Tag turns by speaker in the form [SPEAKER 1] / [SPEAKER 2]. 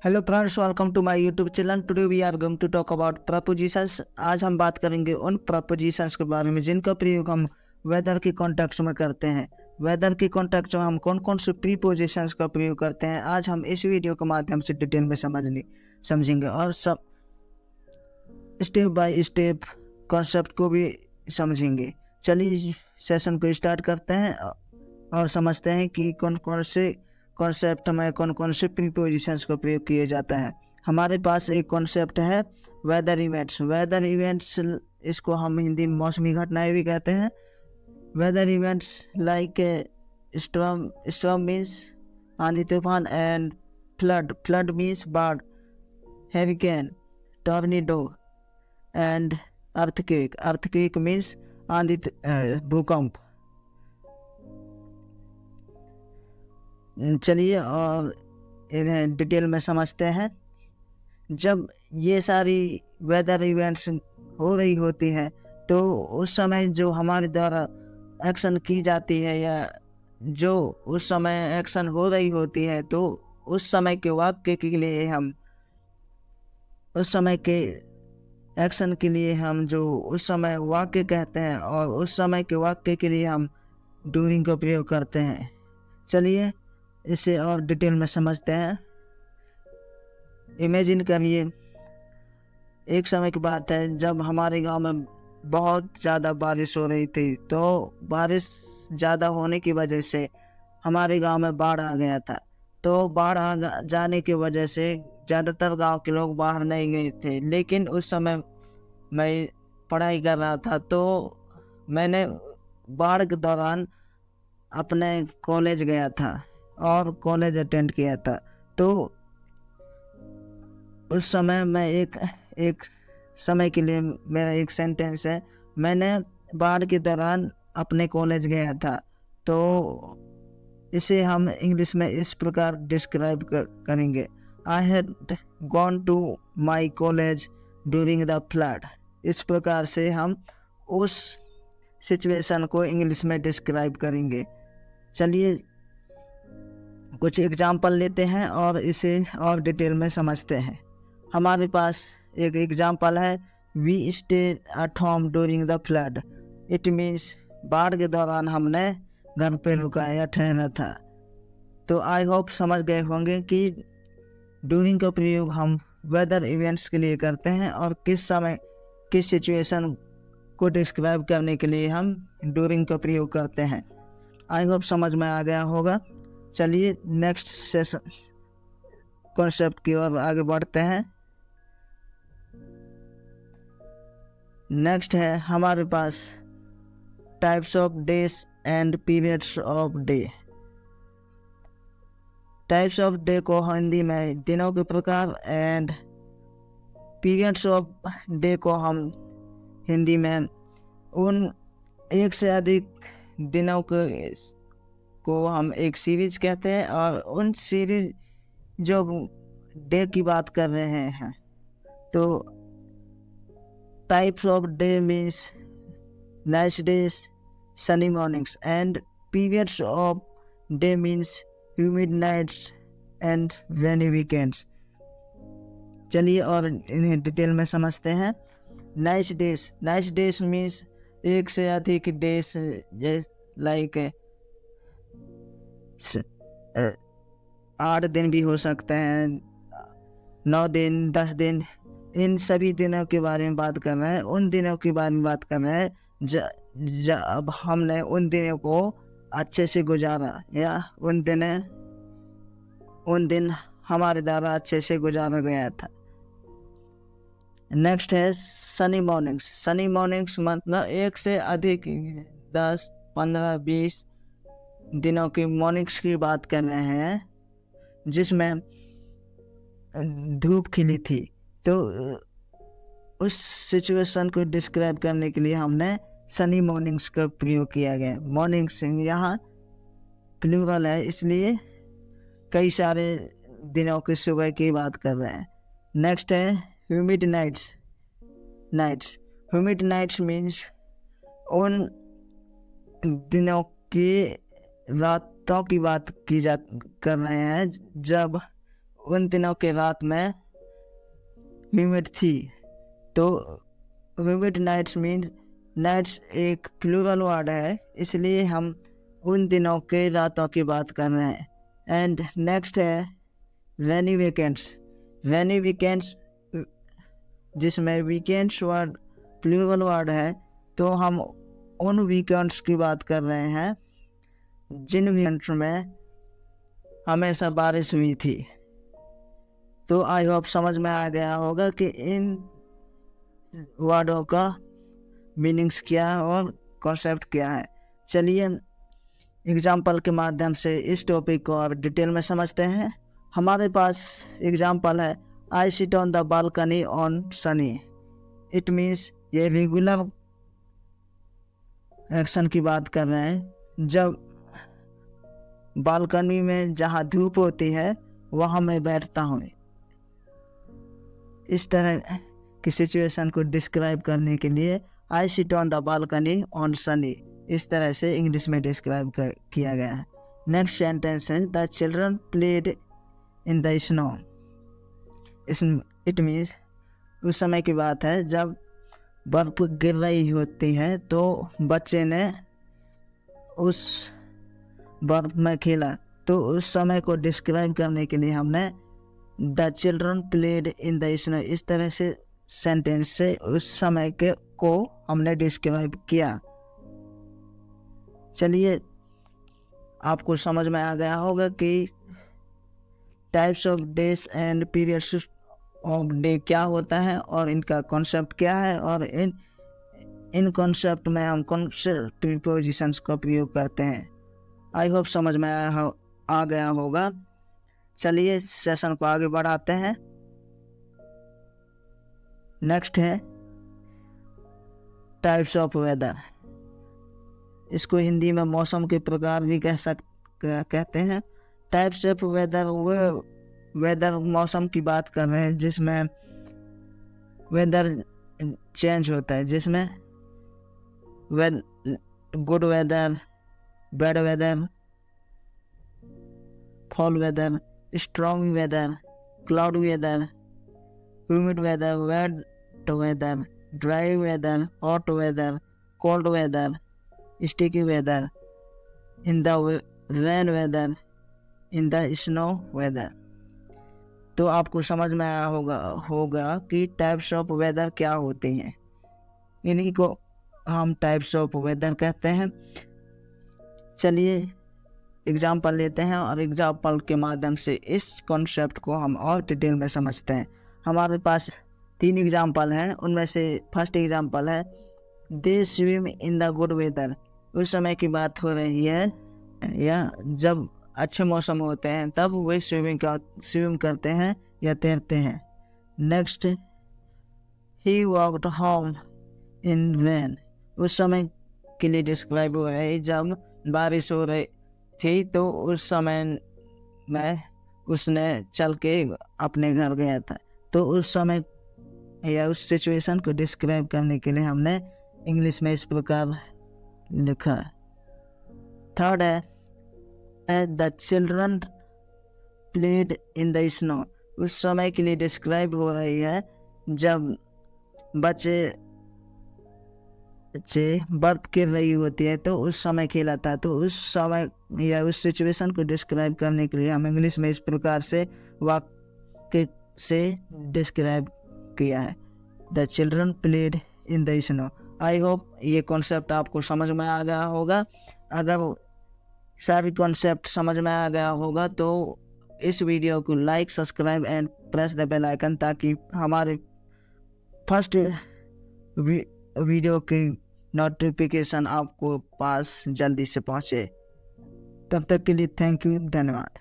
[SPEAKER 1] Hello friends, welcome to my YouTube channel. Today we are going to talk about propositions. आज हम बात करेंगे उन प्रपोजिशंस के बारे में जिनका प्रयोग हम वेदर के कॉन्टेक्स्ट में करते हैं। वेदर के कॉन्टेक्स्ट में हम कौन कौन से प्रीपोजिशंस का प्रयोग करते हैं, आज हम इस वीडियो के माध्यम से डिटेल में समझेंगे और सब स्टेप बाय स्टेप कॉन्सेप्ट को भी समझेंगे। चलिए सेशन को स्टार्ट करते हैं और समझते हैं कि कौन कौन से कॉन्सेप्ट में कौन कौन से प्रीपोजिशंस का प्रयोग किया जाता है। हमारे पास एक कॉन्सेप्ट है वेदर इवेंट्स। वेदर इवेंट्स, इसको हम हिंदी में मौसमी घटनाएं भी कहते हैं। Weather events like storm means आंधी तूफान, एंड फ्लड मीन्स बाढ़, hurricane, tornado, and earthquake means आंधी भूकंप। चलिए और इन्हें डिटेल में समझते हैं। जब ये सारी वेदर इवेंट्स हो रही होती हैं तो उस समय जो हमारे द्वारा एक्शन की जाती है या जो उस समय एक्शन हो रही होती है, तो उस समय के वाक्य के लिए हम उस समय के एक्शन के लिए हम जो उस समय वाक्य कहते हैं और उस समय के वाक्य के लिए हम डूरिंग का प्रयोग करते हैं। चलिए इसे और डिटेल में समझते हैं। इमेजिन करिए, एक समय की बात है जब हमारे गांव में बहुत ज़्यादा बारिश हो रही थी। तो बारिश ज़्यादा होने की वजह से हमारे गांव में बाढ़ आ गया था। तो बाढ़ जाने की वजह से ज़्यादातर गांव के लोग बाहर नहीं गए थे। लेकिन उस समय मैं पढ़ाई कर रहा था, तो मैंने बाढ़ के दौरान अपने कॉलेज गया था और कॉलेज अटेंड किया था। तो उस समय मैं एक समय के लिए मेरा एक सेंटेंस है, मैंने बाढ़ के दौरान अपने कॉलेज गया था। तो इसे हम इंग्लिश में इस प्रकार डिस्क्राइब करेंगे, I had gone to my college during the flood. इस प्रकार से हम उस सिचुएशन को इंग्लिश में डिस्क्राइब करेंगे। चलिए कुछ एग्जाम्पल लेते हैं और इसे और डिटेल में समझते हैं। हमारे पास एक एग्जाम्पल है, we stay at home during the flood. It means बाढ़ के दौरान हमने घर पे रुका या ठहरा था। तो आई होप समझ गए होंगे कि ड्यूरिंग का प्रयोग हम वेदर इवेंट्स के लिए करते हैं और किस समय किस सिचुएशन को डिस्क्राइब करने के लिए हम ड्यूरिंग का प्रयोग करते हैं। आई होप समझ में आ गया होगा। चलिए नेक्स्ट सेशन कॉन्सेप्ट की ओर आगे बढ़ते हैं। नेक्स्ट है हमारे पास types of days and periods of day. Types of day को हिंदी में दिनों के प्रकार, एंड पीरियड्स ऑफ डे को हम हिंदी में उन एक से अधिक दिनों को हम एक सीरीज कहते हैं। और उन सीरीज जो डे की बात कर रहे हैं, तो types of day means nice days, sunny mornings, and periods of day means humid nights and rainy weekends. चलिए और इन्हें डिटेल में समझते हैं। नाइस डेज मीन्स एक से अधिक डेज, लाइक 8 दिन भी हो सकते हैं, 9 दिन, 10 दिन। इन सभी दिनों के बारे में बात कर रहे हैं, उन दिनों के बारे में बात कर रहे हैं जब हमने उन दिनों को अच्छे से गुजारा या उन दिन हमारे द्वारा अच्छे से गुजारा गया था। नेक्स्ट है सनी मॉर्निंग्स। सनी मॉर्निंग्स मतलब एक से अधिक 10, 15, 20 दिनों की मॉर्निंग्स की बात कर रहे हैं जिसमें धूप खिली थी। तो उस सिचुएशन को डिस्क्राइब करने के लिए हमने सनी मॉर्निंग्स का प्रयोग किया गया। मॉर्निंग्स यहाँ प्लूरल है, इसलिए कई सारे दिनों की सुबह की बात कर रहे हैं। नेक्स्ट है humid nights. Humid nights means उन दिनों की रातों की बात कर रहे हैं जब उन दिनों के रात में ह्यूमिड थी। तो ह्यूमिड नाइट्स मीन्स नाइट्स एक प्लूरल वर्ड है, इसलिए हम उन दिनों के रातों की बात कर रहे हैं। एंड नेक्स्ट है रेनी वीकेंड्स। रेनी वीकेंड्स जिसमें वीकेंड्स वर्ड प्लूरल वर्ड है, तो हम उन वीकेंड्स की बात कर रहे हैं जिन वीकेंड्स में हमेशा बारिश हुई थी। तो आई होप समझ में आ गया होगा कि इन वर्डों का मीनिंग्स क्या है और कॉन्सेप्ट क्या है। चलिए एग्जाम्पल के माध्यम से इस टॉपिक को और डिटेल में समझते हैं। हमारे पास एग्जाम्पल है I sit on the balcony on Sunny. It means ये रेगुलर एक्शन की बात कर रहे हैं। जब बालकनी में जहाँ धूप होती है वहाँ मैं बैठता हूँ। इस तरह की सिचुएशन को डिस्क्राइब करने के लिए I sit on the balcony on Sunny इस तरह से इंग्लिश में डिस्क्राइब किया गया है। नेक्स्ट सेंटेंस है the children played in the snow. It means उस समय की बात है जब बर्फ गिर रही होती है तो बच्चे ने उस बर्फ में खेला। तो उस समय को डिस्क्राइब करने के लिए हमने the children played in the snow इस तरह से सेंटेंस से उस समय के को हमने डिस्क्राइब किया। चलिए आपको समझ में आ गया होगा कि types of days and periods of day क्या होता है और इनका कॉन्सेप्ट क्या है, और इन कॉन्सेप्ट में हम कौन से प्रीपोजिशंस का प्रयोग करते हैं। आई होप समझ में आ गया होगा। चलिए सेशन को आगे बढ़ाते हैं। नेक्स्ट है टाइप्स ऑफ वेदर। इसको हिंदी में मौसम के प्रकार भी कहते हैं। टाइप्स ऑफ वेदर वो वेदर मौसम की बात कर रहे हैं जिसमें वेदर चेंज होता है, जिसमें good weather, bad weather, fall weather, strong weather, cloud weather, humid weather, wet weather, dry weather, hot weather, cold weather, sticky weather, in the rain weather, in the snow weather. तो आपको समझ में आया होगा कि टाइप्स ऑफ वेदर क्या होते हैं। इन्हीं को हम टाइप्स ऑफ वेदर कहते हैं। चलिए एग्जाम्पल लेते हैं और एग्जाम्पल के माध्यम से इस कॉन्सेप्ट को हम और डिटेल में समझते हैं। हमारे पास 3 एग्जाम्पल हैं। उनमें से फर्स्ट एग्जाम्पल है they swim in the good weather. उस समय की बात हो रही है या जब अच्छे मौसम होते हैं तब वे स्विम करते हैं या तैरते हैं। Next he walked home in rain. उस समय के लिए डिस्क्राइब हो रहा है जब बारिश हो रही थी तो उस समय में उसने चल के अपने घर गया था। तो उस समय या उस सिचुएशन को डिस्क्राइब करने के लिए हमने इंग्लिश में इस प्रकार लिखा। थर्ड है the children played in the snow. उस समय के लिए डिस्क्राइब हो रही है जब बच्चे बर्फ गिर रही होती है तो उस समय खेला था। तो उस समय या उस सिचुएशन को डिस्क्राइब करने के लिए हम इंग्लिश में इस प्रकार से वाक्य से डिस्क्राइब किया है the children played in the snow. I hope ये कॉन्सेप्ट आपको समझ में आ गया होगा। अगर सारी कॉन्सेप्ट समझ में आ गया होगा तो इस वीडियो को like, subscribe and press the bell icon ताकि हमारे फर्स्ट वीडियो की नोटिफिकेशन आपको पास जल्दी से पहुँचे। तब तक के लिए थैंक यू, धन्यवाद।